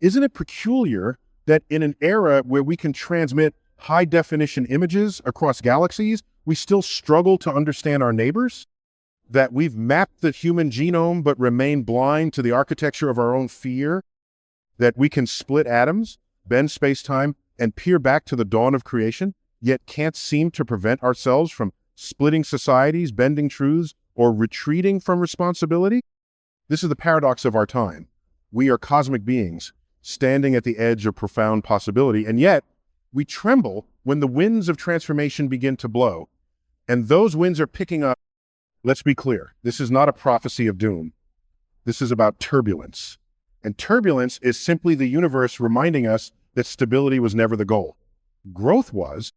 Isn't it peculiar that in an era where we can transmit high-definition images across galaxies, we still struggle to understand our neighbors? That we've mapped the human genome but remain blind to the architecture of our own fear? That we can split atoms, bend space-time, and peer back to the dawn of creation, yet can't seem to prevent ourselves from splitting societies, bending truths, or retreating from responsibility? This is the paradox of our time. We are cosmic beings, standing at the edge of profound possibility, and yet we tremble when the winds of transformation begin to blow. And those winds are picking up. Let's be clear, this is not a prophecy of doom. This is about turbulence. And turbulence is simply the universe reminding us that stability was never the goal. Growth was.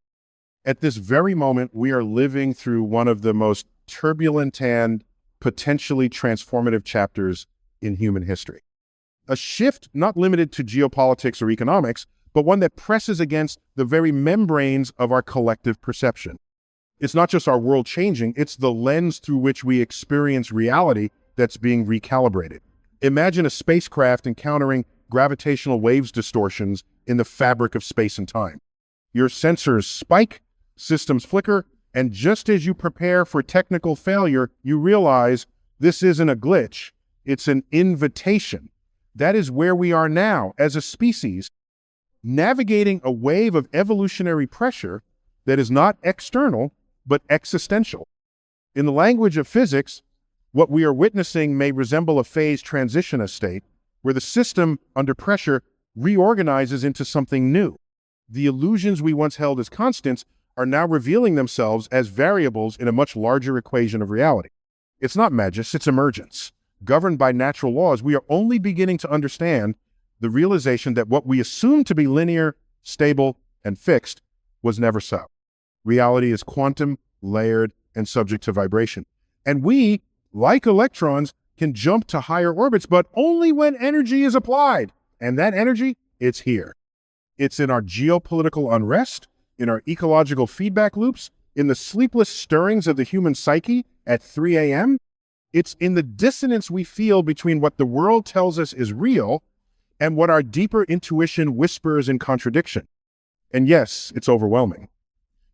At this very moment, we are living through one of the most turbulent and potentially transformative chapters in human history. A shift not limited to geopolitics or economics, but one that presses against the very membranes of our collective perception. It's not just our world changing, it's the lens through which we experience reality that's being recalibrated. Imagine a spacecraft encountering gravitational waves distortions in the fabric of space and time. Your sensors spike, systems flicker, and just as you prepare for technical failure, you realize this isn't a glitch, it's an invitation. That is where we are now as a species, navigating a wave of evolutionary pressure that is not external, but existential. In the language of physics, what we are witnessing may resemble a phase transition state where the system, under pressure, reorganizes into something new. The illusions we once held as constants are now revealing themselves as variables in a much larger equation of reality. It's not magic, it's emergence. Governed by natural laws, we are only beginning to understand the realization that what we assumed to be linear, stable, and fixed was never so. Reality is quantum, layered, and subject to vibration. And we, like electrons, can jump to higher orbits, but only when energy is applied. And that energy, it's here. It's in our geopolitical unrest, in our ecological feedback loops, in the sleepless stirrings of the human psyche at 3 a.m. It's in the dissonance we feel between what the world tells us is real and what our deeper intuition whispers in contradiction. And yes, it's overwhelming.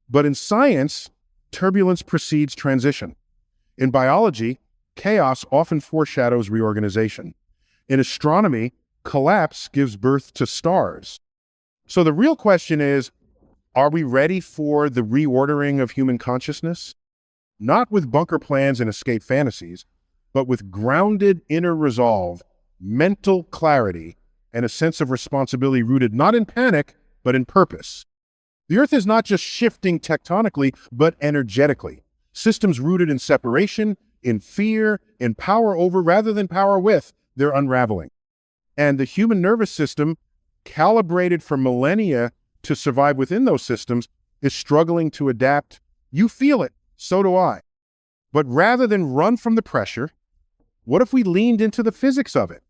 But in science, turbulence precedes transition. In biology, chaos often foreshadows reorganization. In astronomy, collapse gives birth to stars. So the real question is, are we ready for the reordering of human consciousness? Not with bunker plans and escape fantasies, but with grounded inner resolve, mental clarity, and a sense of responsibility rooted not in panic, but in purpose. The Earth is not just shifting tectonically, but energetically. Systems rooted in separation, in fear, in power over rather than power with, they're unraveling. And the human nervous system, calibrated for millennia to survive within those systems, is struggling to adapt. You feel it, so do I. But rather than run from the pressure, what if we leaned into the physics of it?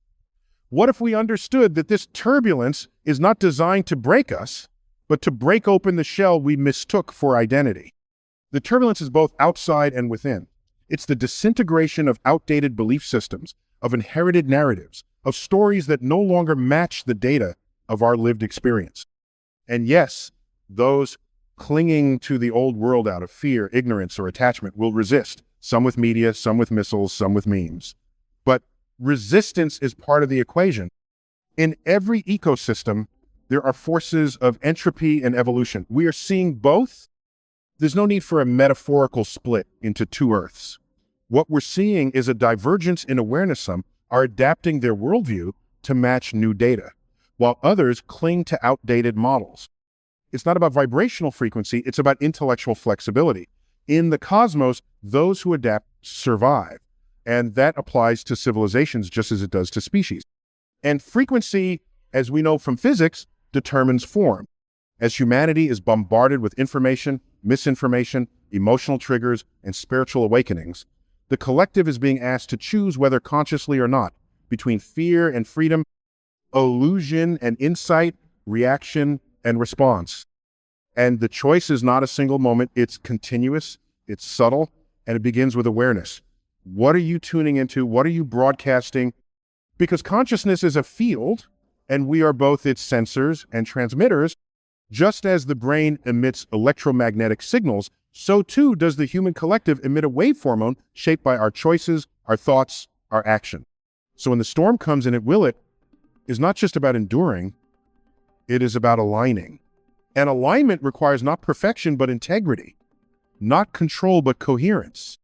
What if we understood that this turbulence is not designed to break us, but to break open the shell we mistook for identity? The turbulence is both outside and within. It's the disintegration of outdated belief systems, of inherited narratives, of stories that no longer match the data of our lived experience. And yes, those clinging to the old world out of fear, ignorance, or attachment will resist, some with media, some with missiles, some with memes. But resistance is part of the equation. In every ecosystem, there are forces of entropy and evolution. We are seeing both. There's no need for a metaphorical split into two Earths. What we're seeing is a divergence in awareness. Some are adapting their worldview to match new data, while others cling to outdated models. It's not about vibrational frequency, it's about intellectual flexibility. In the cosmos, those who adapt survive, and that applies to civilizations just as it does to species. And frequency, as we know from physics, determines form. As humanity is bombarded with information, misinformation, emotional triggers, and spiritual awakenings, the collective is being asked to choose, whether consciously or not, between fear and freedom, illusion and insight, reaction and response. And the choice is not a single moment, it's continuous, it's subtle, and it begins with awareness. What are you tuning into? What are you broadcasting? Because consciousness is a field, and we are both its sensors and transmitters. Just as the brain emits electromagnetic signals, so too does the human collective emit a wave hormone shaped by our choices, our thoughts, our action. So when the storm comes, and it will, it is not just about enduring, it is about aligning. And alignment requires not perfection, but integrity. Not control, but coherence.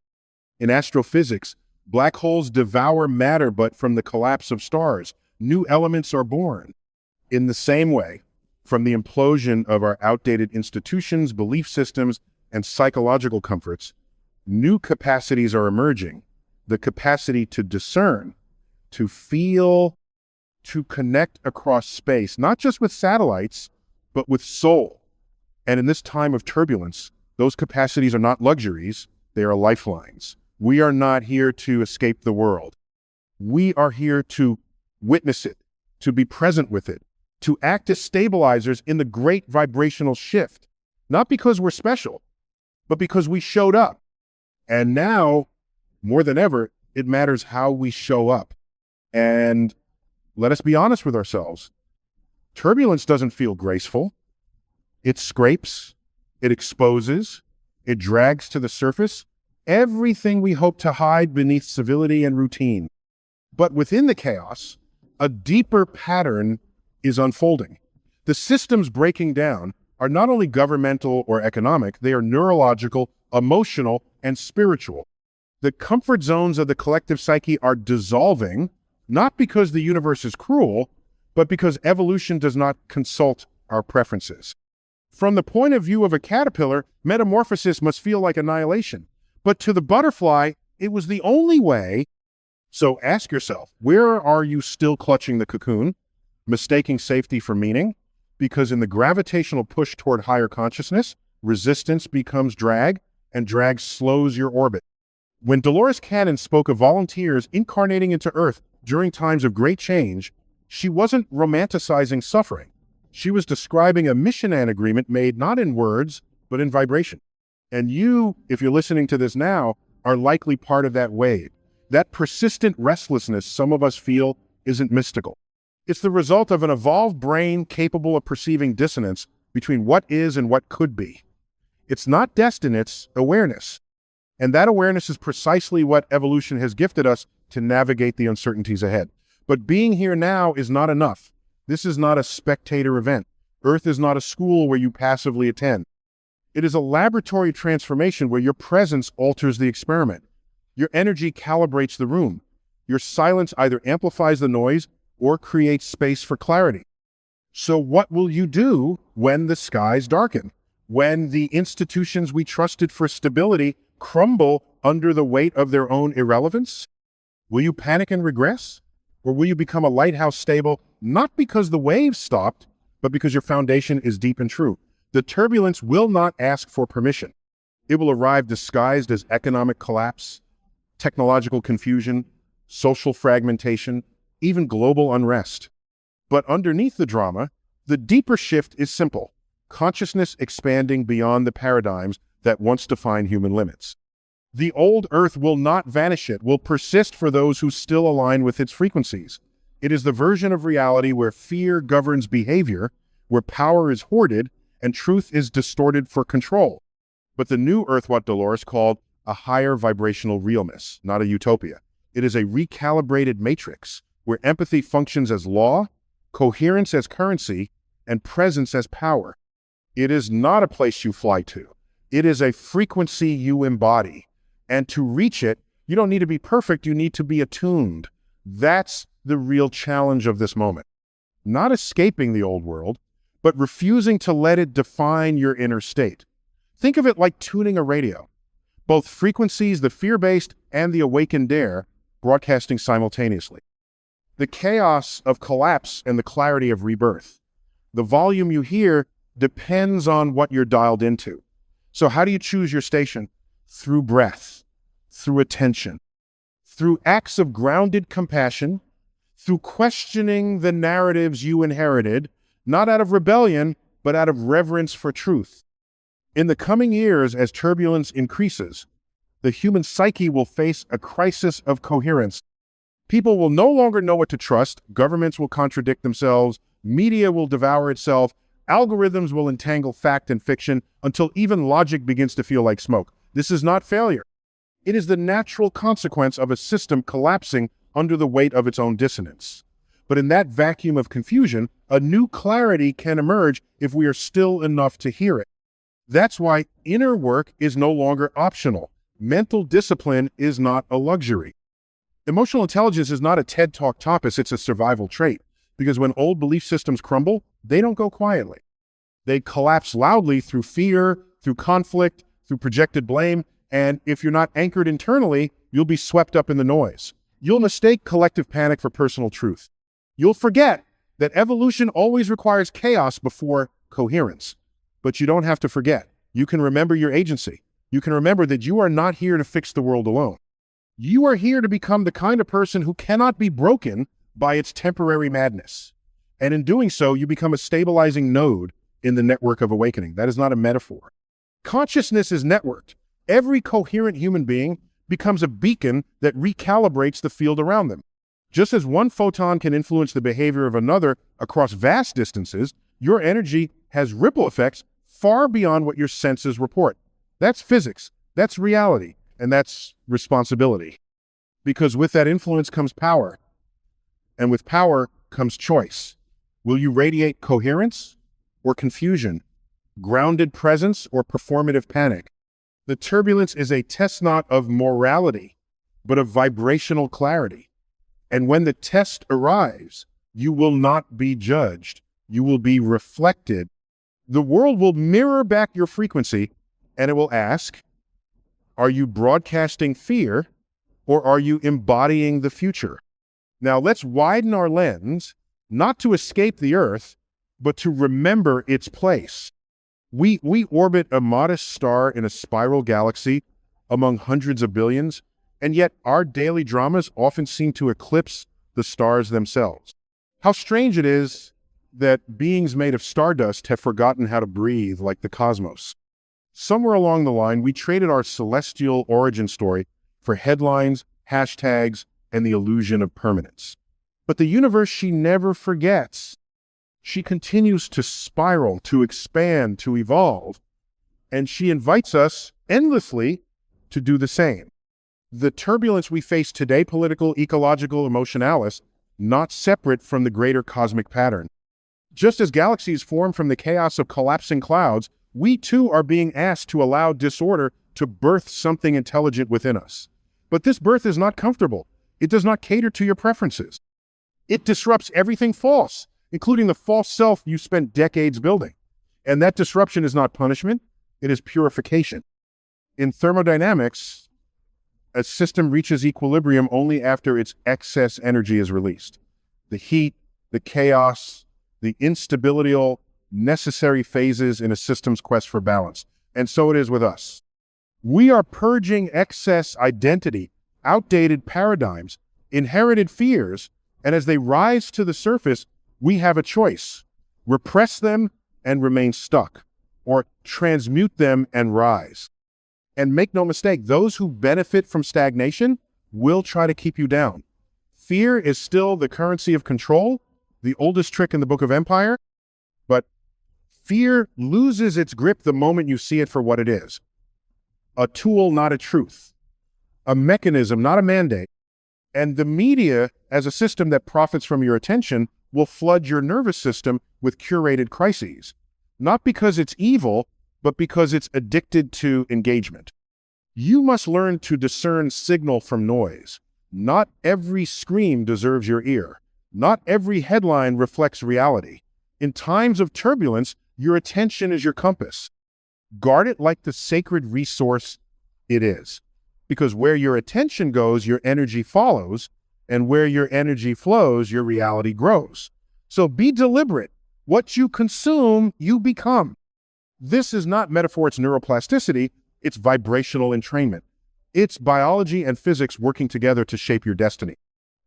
In astrophysics, black holes devour matter, but from the collapse of stars, new elements are born. In the same way, from the implosion of our outdated institutions, belief systems, and psychological comforts, new capacities are emerging. The capacity to discern, to feel, to connect across space, not just with satellites, but with soul. And in this time of turbulence, those capacities are not luxuries, they are lifelines. We are not here to escape the world. We are here to witness it, to be present with it, to act as stabilizers in the great vibrational shift, not because we're special, but because we showed up. And now, more than ever, it matters how we show up. And let us be honest with ourselves. Turbulence doesn't feel graceful. It scrapes, it exposes, it drags to the surface everything we hope to hide beneath civility and routine. But within the chaos, a deeper pattern is unfolding. The systems breaking down are not only governmental or economic, they are neurological, emotional, and spiritual. The comfort zones of the collective psyche are dissolving, not because the universe is cruel, but because evolution does not consult our preferences. From the point of view of a caterpillar, metamorphosis must feel like annihilation. But to the butterfly, it was the only way. So ask yourself, where are you still clutching the cocoon, mistaking safety for meaning? Because in the gravitational push toward higher consciousness, resistance becomes drag, and drag slows your orbit. When Dolores Cannon spoke of volunteers incarnating into Earth during times of great change, she wasn't romanticizing suffering. She was describing a mission-and agreement made not in words, but in vibration. And you, if you're listening to this now, are likely part of that wave. That persistent restlessness some of us feel isn't mystical. It's the result of an evolved brain capable of perceiving dissonance between what is and what could be. It's not destiny, it's awareness. And that awareness is precisely what evolution has gifted us to navigate the uncertainties ahead. But being here now is not enough. This is not a spectator event. Earth is not a school where you passively attend. It is a laboratory transformation where your presence alters the experiment. Your energy calibrates the room. Your silence either amplifies the noise or creates space for clarity. So what will you do when the skies darken? When the institutions we trusted for stability crumble under the weight of their own irrelevance? Will you panic and regress? Or will you become a lighthouse stable, not because the waves stopped, but because your foundation is deep and true? The turbulence will not ask for permission. It will arrive disguised as economic collapse, technological confusion, social fragmentation, even global unrest. But underneath the drama, the deeper shift is simple: consciousness expanding beyond the paradigms that once defined human limits. The old Earth will not vanish, it will persist for those who still align with its frequencies. It is the version of reality where fear governs behavior, where power is hoarded, and truth is distorted for control. But the new Earth, what Dolores called a higher vibrational realness, not a utopia. It is a recalibrated matrix where empathy functions as law, coherence as currency, and presence as power. It is not a place you fly to. It is a frequency you embody. And to reach it, you don't need to be perfect, you need to be attuned. That's the real challenge of this moment. Not escaping the old world, but refusing to let it define your inner state. Think of it like tuning a radio. Both frequencies, the fear-based and the awakened dare, broadcasting simultaneously. The chaos of collapse and the clarity of rebirth. The volume you hear depends on what you're dialed into. So how do you choose your station? Through breath, through attention, through acts of grounded compassion, through questioning the narratives you inherited, not out of rebellion, but out of reverence for truth. In the coming years, as turbulence increases, the human psyche will face a crisis of coherence. People will no longer know what to trust. Governments will contradict themselves. Media will devour itself. Algorithms will entangle fact and fiction until even logic begins to feel like smoke. This is not failure. It is the natural consequence of a system collapsing under the weight of its own dissonance. But in that vacuum of confusion, a new clarity can emerge if we are still enough to hear it. That's why inner work is no longer optional. Mental discipline is not a luxury. Emotional intelligence is not a TED Talk topic, it's a survival trait. Because when old belief systems crumble, they don't go quietly. They collapse loudly through fear, through conflict, through projected blame, and if you're not anchored internally, you'll be swept up in the noise. You'll mistake collective panic for personal truth. You'll forget that evolution always requires chaos before coherence. But you don't have to forget. You can remember your agency. You can remember that you are not here to fix the world alone. You are here to become the kind of person who cannot be broken by its temporary madness. And in doing so, you become a stabilizing node in the network of awakening. That is not a metaphor. Consciousness is networked. Every coherent human being becomes a beacon that recalibrates the field around them. Just as one photon can influence the behavior of another across vast distances, your energy has ripple effects far beyond what your senses report. That's physics, that's reality, and that's responsibility. Because with that influence comes power. And with power comes choice. Will you radiate coherence or confusion, grounded presence or performative panic? The turbulence is a test not of morality, but of vibrational clarity. And when the test arrives, you will not be judged. You will be reflected. The world will mirror back your frequency, and it will ask, are you broadcasting fear, or are you embodying the future? Now let's widen our lens, not to escape the Earth, but to remember its place. We orbit a modest star in a spiral galaxy among hundreds of billions, and yet our daily dramas often seem to eclipse the stars themselves. How strange it is that beings made of stardust have forgotten how to breathe like the cosmos. Somewhere along the line, we traded our celestial origin story for headlines, hashtags, and the illusion of permanence. But the universe, she never forgets. She continues to spiral, to expand, to evolve, and she invites us endlessly to do the same. The turbulence we face today, political, ecological, emotionalis, not separate from the greater cosmic pattern. Just as galaxies form from the chaos of collapsing clouds, we too are being asked to allow disorder to birth something intelligent within us. But this birth is not comfortable. It does not cater to your preferences. It disrupts everything false, including the false self you spent decades building. And that disruption is not punishment, it is purification. In thermodynamics, a system reaches equilibrium only after its excess energy is released. The heat, the chaos, the instability, all necessary phases in a system's quest for balance. And so it is with us. We are purging excess identity, outdated paradigms, inherited fears, and as they rise to the surface, we have a choice. Repress them and remain stuck, or transmute them and rise. And make no mistake, those who benefit from stagnation will try to keep you down. Fear is still the currency of control, the oldest trick in the Book of Empire, but fear loses its grip the moment you see it for what it is. A tool, not a truth. A mechanism, not a mandate. And the media, as a system that profits from your attention, will flood your nervous system with curated crises. Not because it's evil, but because it's addicted to engagement. You must learn to discern signal from noise. Not every scream deserves your ear. Not every headline reflects reality. In times of turbulence, your attention is your compass. Guard it like the sacred resource it is. Because where your attention goes, your energy follows, and where your energy flows, your reality grows. So be deliberate. What you consume, you become. This is not metaphor, it's neuroplasticity, it's vibrational entrainment. It's biology and physics working together to shape your destiny.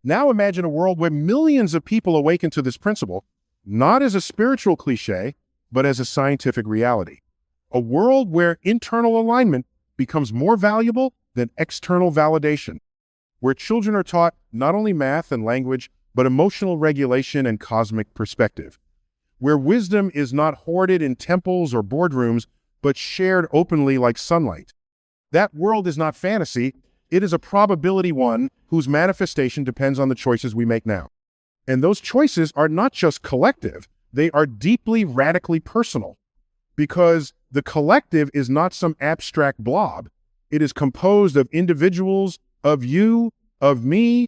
Now imagine a world where millions of people awaken to this principle, not as a spiritual cliche, but as a scientific reality. A world where internal alignment becomes more valuable than external validation. where children are taught not only math and language, but emotional regulation and cosmic perspective, where wisdom is not hoarded in temples or boardrooms, but shared openly like sunlight. That world is not fantasy, it is a probability one whose manifestation depends on the choices we make now. And those choices are not just collective, they are deeply, radically personal, because the collective is not some abstract blob. It is composed of individuals, of you, of me,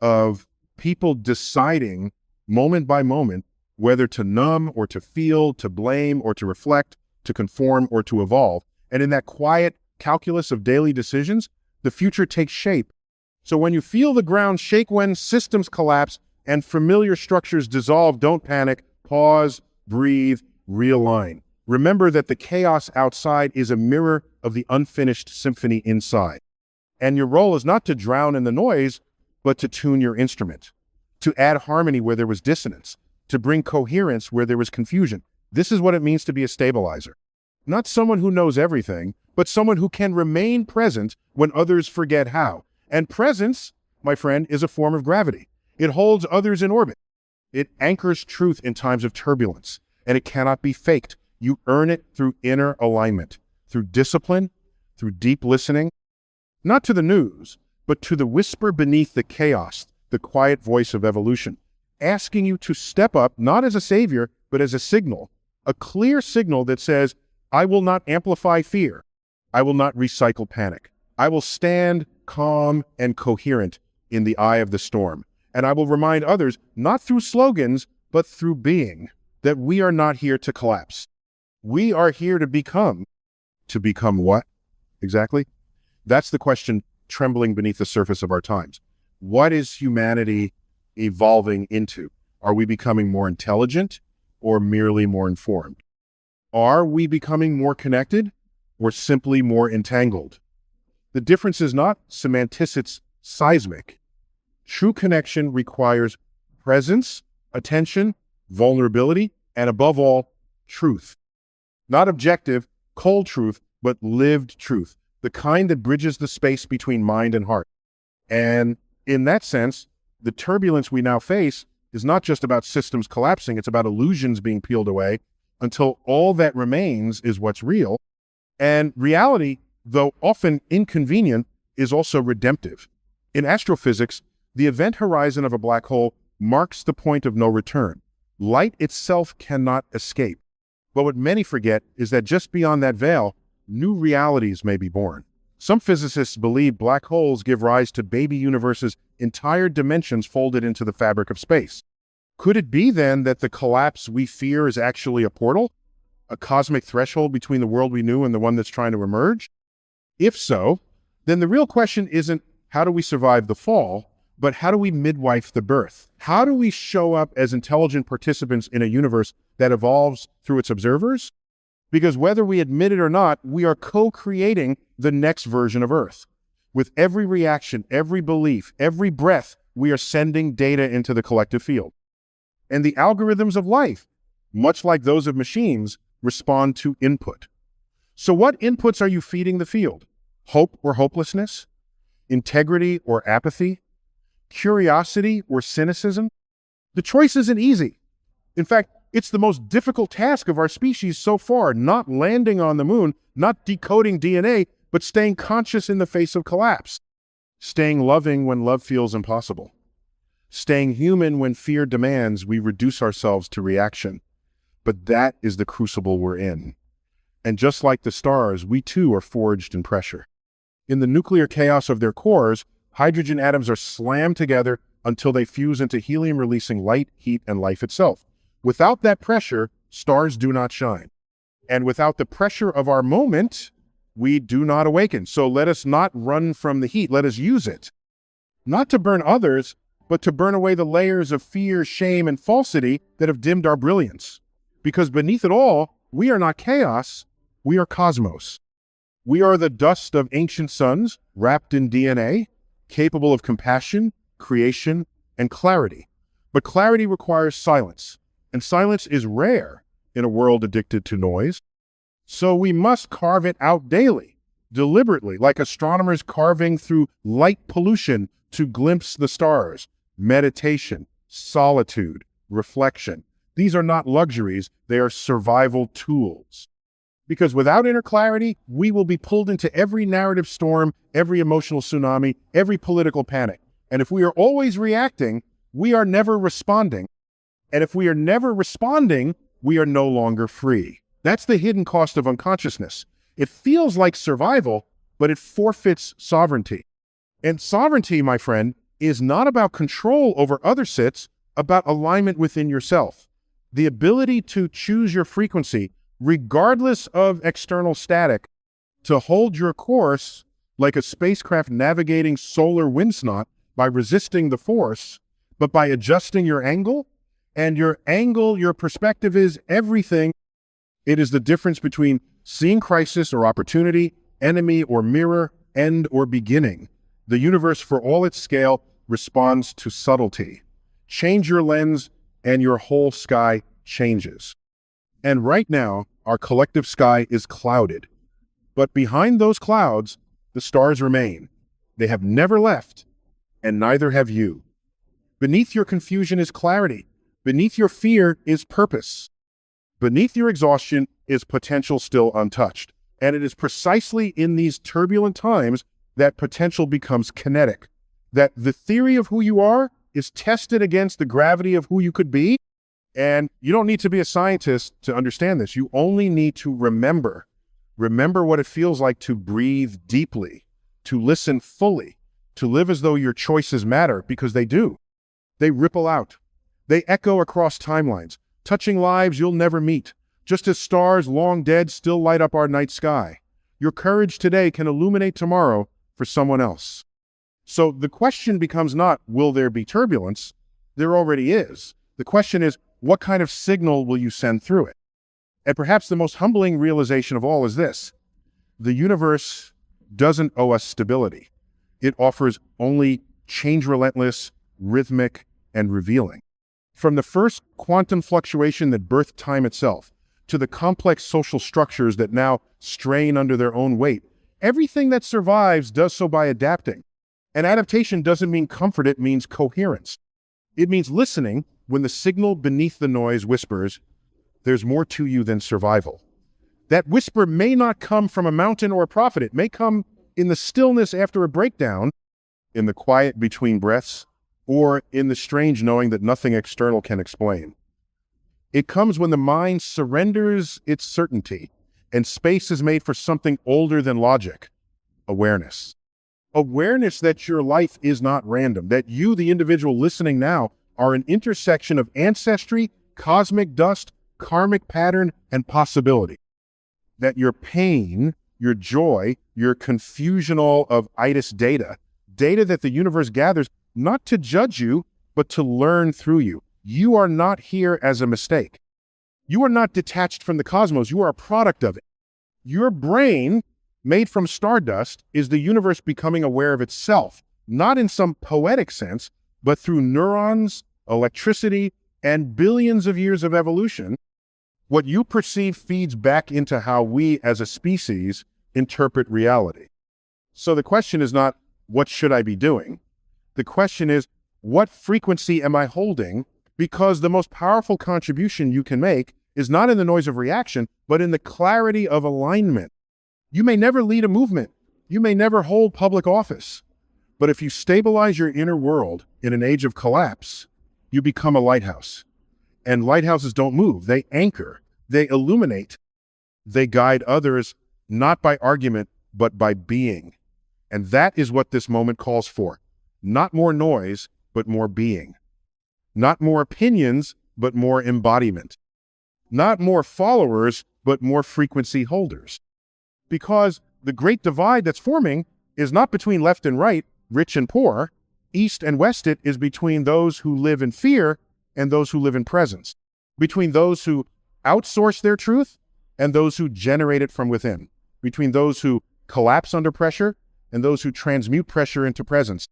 of people deciding moment by moment whether to numb or to feel, to blame or to reflect, to conform or to evolve. And in that quiet calculus of daily decisions, the future takes shape. So when you feel the ground shake, when systems collapse and familiar structures dissolve, don't panic, pause, breathe, realign. Remember that the chaos outside is a mirror of the unfinished symphony inside. And your role is not to drown in the noise, but to tune your instrument, to add harmony where there was dissonance, to bring coherence where there was confusion. This is what it means to be a stabilizer. Not someone who knows everything, but someone who can remain present when others forget how. And presence, my friend, is a form of gravity. It holds others in orbit. It anchors truth in times of turbulence, and it cannot be faked. You earn it through inner alignment, through discipline, through deep listening, not to the news, but to the whisper beneath the chaos, the quiet voice of evolution, asking you to step up, not as a savior, but as a signal, a clear signal that says, I will not amplify fear. I will not recycle panic. I will stand calm and coherent in the eye of the storm. And I will remind others, not through slogans, but through being, that we are not here to collapse. We are here to become. To become what, exactly? That's the question trembling beneath the surface of our times. What is humanity evolving into? Are we becoming more intelligent or merely more informed? Are we becoming more connected or simply more entangled? The difference is not semantics, it's seismic. True connection requires presence, attention, vulnerability, and above all, truth. Not objective, cold truth, but lived truth, the kind that bridges the space between mind and heart. And in that sense, the turbulence we now face is not just about systems collapsing, it's about illusions being peeled away until all that remains is what's real. And reality, though often inconvenient, is also redemptive. In astrophysics, the event horizon of a black hole marks the point of no return. Light itself cannot escape. But what many forget is that just beyond that veil, new realities may be born. Some physicists believe black holes give rise to baby universes, entire dimensions folded into the fabric of space. Could it be then that the collapse we fear is actually a portal? A cosmic threshold between the world we knew and the one that's trying to emerge? If so, then the real question isn't how do we survive the fall, but how do we midwife the birth? How do we show up as intelligent participants in a universe that evolves through its observers? Because whether we admit it or not, we are co-creating the next version of Earth. With every reaction, every belief, every breath, we are sending data into the collective field. And the algorithms of life, much like those of machines, respond to input. So what inputs are you feeding the field? Hope or hopelessness? Integrity or apathy? Curiosity or cynicism? The choice isn't easy. In fact, it's the most difficult task of our species so far, not landing on the moon, not decoding DNA, but staying conscious in the face of collapse. Staying loving when love feels impossible. Staying human when fear demands we reduce ourselves to reaction. But that is the crucible we're in. And just like the stars, we too are forged in pressure. In the nuclear chaos of their cores, hydrogen atoms are slammed together until they fuse into helium, releasing light, heat, and life itself. Without that pressure, stars do not shine. And without the pressure of our moment, we do not awaken. So let us not run from the heat. Let us use it. Not to burn others, but to burn away the layers of fear, shame, and falsity that have dimmed our brilliance. Because beneath it all, we are not chaos, we are cosmos. We are the dust of ancient suns, wrapped in DNA, capable of compassion, creation, and clarity. But clarity requires silence, and silence is rare in a world addicted to noise. So we must carve it out daily, deliberately, like astronomers carving through light pollution to glimpse the stars. Meditation, solitude, reflection. These are not luxuries, they are survival tools. Because without inner clarity, we will be pulled into every narrative storm, every emotional tsunami, every political panic. And if we are always reacting, we are never responding. And if we are never responding, we are no longer free. That's the hidden cost of unconsciousness. It feels like survival, but it forfeits sovereignty. And sovereignty, my friend, is not about control over other sits, about alignment within yourself. The ability to choose your frequency, regardless of external static, to hold your course like a spacecraft navigating solar wind snot by resisting the force, but by adjusting your angle. And your angle, your perspective is everything. It is the difference between seeing crisis or opportunity, enemy or mirror, end or beginning. The universe, for all its scale, responds to subtlety. Change your lens and your whole sky changes. And right now, our collective sky is clouded. But behind those clouds, the stars remain. They have never left, and neither have you. Beneath your confusion is clarity. Beneath your fear is purpose. Beneath your exhaustion is potential still untouched. And it is precisely in these turbulent times that potential becomes kinetic. That the theory of who you are is tested against the gravity of who you could be. And you don't need to be a scientist to understand this. You only need to remember. Remember what it feels like to breathe deeply, to listen fully, to live as though your choices matter, because they do. They ripple out. They echo across timelines, touching lives you'll never meet, just as stars long dead still light up our night sky. Your courage today can illuminate tomorrow for someone else. So the question becomes not, will there be turbulence? There already is. The question is, what kind of signal will you send through it? And perhaps the most humbling realization of all is this: the universe doesn't owe us stability. It offers only change relentless, rhythmic, and revealing. From the first quantum fluctuation that birthed time itself, to the complex social structures that now strain under their own weight, everything that survives does so by adapting. And adaptation doesn't mean comfort, it means coherence. It means listening when the signal beneath the noise whispers, there's more to you than survival. That whisper may not come from a mountain or a prophet. It may come in the stillness after a breakdown, in the quiet between breaths, or in the strange knowing that nothing external can explain. It comes when the mind surrenders its certainty and space is made for something older than logic: awareness. Awareness that your life is not random, that you, the individual listening now, are an intersection of ancestry, cosmic dust, karmic pattern, and possibility. That your pain, your joy, your confusion all of itis data that the universe gathers, not to judge you, but to learn through you. You are not here as a mistake. You are not detached from the cosmos. You are a product of it. Your brain, made from stardust, is the universe becoming aware of itself, not in some poetic sense, but through neurons, electricity, and billions of years of evolution. What you perceive feeds back into how we as a species interpret reality. So the question is not, what should I be doing? The question is, what frequency am I holding? Because the most powerful contribution you can make is not in the noise of reaction, but in the clarity of alignment. You may never lead a movement. You may never hold public office. But if you stabilize your inner world in an age of collapse, you become a lighthouse. And lighthouses don't move. They anchor. They illuminate. They guide others, not by argument, but by being. And that is what this moment calls for. Not more noise, but more being. Not more opinions, but more embodiment. Not more followers, but more frequency holders. Because the great divide that's forming is not between left and right, rich and poor. East and west it is between those who live in fear and those who live in presence. Between those who outsource their truth and those who generate it from within. Between those who collapse under pressure and those who transmute pressure into presence.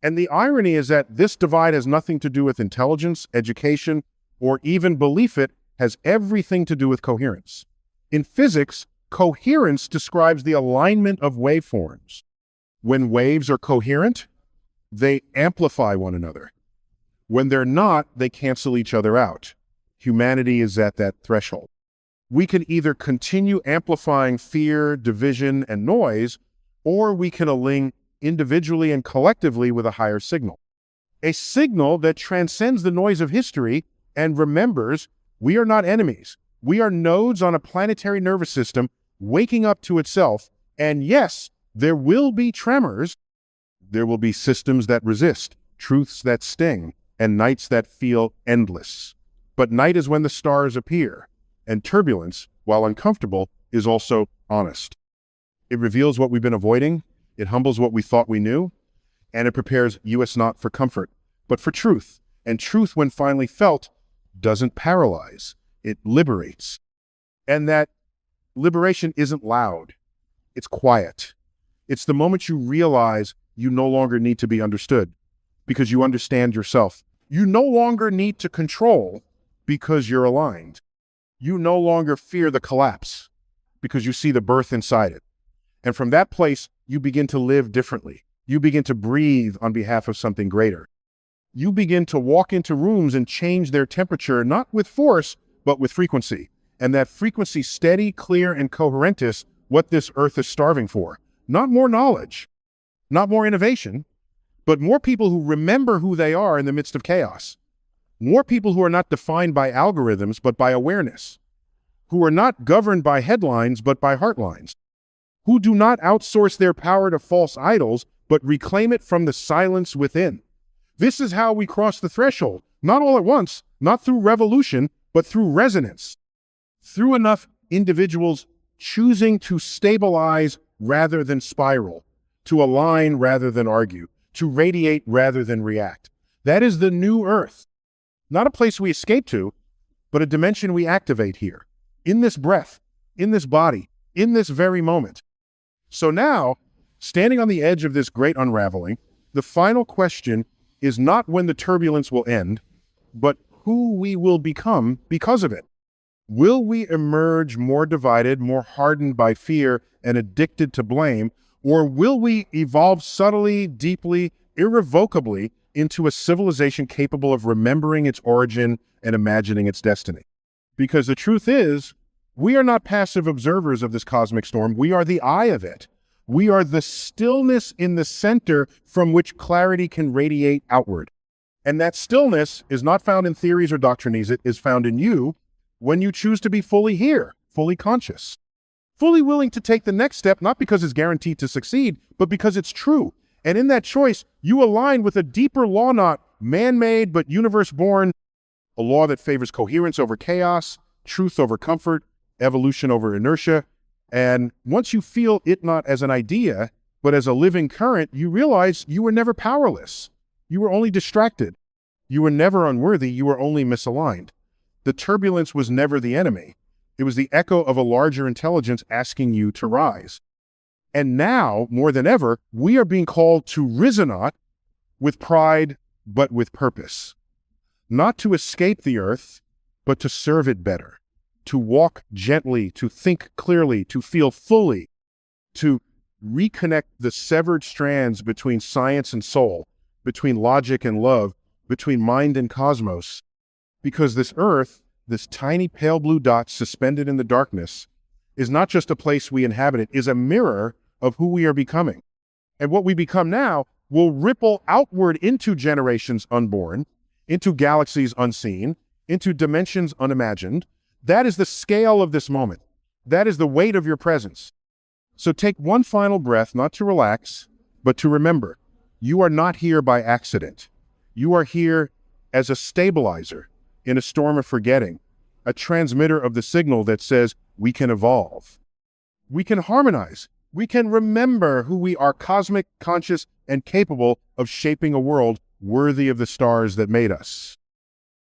And the irony is that this divide has nothing to do with intelligence, education, or even belief. It has everything to do with coherence. In physics, Coherence describes the alignment of waveforms. When waves are coherent, they amplify one another. When they're not, they cancel each other out. Humanity is at that threshold. We can either continue amplifying fear, division, and noise, or we can align individually and collectively with a higher signal. A signal that transcends the noise of history and remembers we are not enemies. We are nodes on a planetary nervous system waking up to itself. And yes, there will be tremors. There will be systems that resist, truths that sting, and nights that feel endless. But night is when the stars appear, and turbulence, while uncomfortable, is also honest. It reveals what we've been avoiding, it humbles what we thought we knew, and it prepares you not for comfort, but for truth. And truth, when finally felt, doesn't paralyze, it liberates. And that liberation isn't loud, it's quiet. It's the moment you realize you no longer need to be understood because you understand yourself. You no longer need to control because you're aligned. You no longer fear the collapse because you see the birth inside it. And from that place, you begin to live differently. You begin to breathe on behalf of something greater. You begin to walk into rooms and change their temperature, not with force, but with frequency. And that frequency, steady, clear, and coherent, is what this earth is starving for. Not more knowledge, not more innovation, but more people who remember who they are in the midst of chaos. More people who are not defined by algorithms, but by awareness. Who are not governed by headlines, but by heartlines. Who do not outsource their power to false idols, but reclaim it from the silence within. This is how we cross the threshold, not all at once, not through revolution, but through resonance. Through enough individuals choosing to stabilize rather than spiral, to align rather than argue, to radiate rather than react. That is the new earth. Not a place we escape to, but a dimension we activate here, in this breath, in this body, in this very moment. So now, standing on the edge of this great unraveling, the final question is not when the turbulence will end, but who we will become because of it. Will we emerge more divided, more hardened by fear and addicted to blame, or will we evolve subtly, deeply, irrevocably into a civilization capable of remembering its origin and imagining its destiny? Because the truth is, we are not passive observers of this cosmic storm. We are the eye of it. We are the stillness in the center from which clarity can radiate outward. And that stillness is not found in theories or doctrines. It is found in you when you choose to be fully here, fully conscious, fully willing to take the next step, not because it's guaranteed to succeed, but because it's true. And in that choice, you align with a deeper law, not man-made, but universe-born, a law that favors coherence over chaos, truth over comfort, evolution over inertia. And once you feel it not as an idea, but as a living current, you realize you were never powerless. You were only distracted. You were never unworthy. You were only misaligned. The turbulence was never the enemy. It was the echo of a larger intelligence asking you to rise. And now, more than ever, we are being called to risen not with pride, but with purpose. Not to escape the earth, but to serve it better. To walk gently, to think clearly, to feel fully, to reconnect the severed strands between science and soul, between logic and love, between mind and cosmos. Because this earth, this tiny pale blue dot suspended in the darkness, is not just a place we inhabit, it is a mirror of who we are becoming. And what we become now will ripple outward into generations unborn, into galaxies unseen, into dimensions unimagined. That is the scale of this moment. That is the weight of your presence. So take one final breath, not to relax, but to remember, you are not here by accident. You are here as a stabilizer in a storm of forgetting, a transmitter of the signal that says we can evolve. We can harmonize. We can remember who we are, cosmic, conscious, and capable of shaping a world worthy of the stars that made us.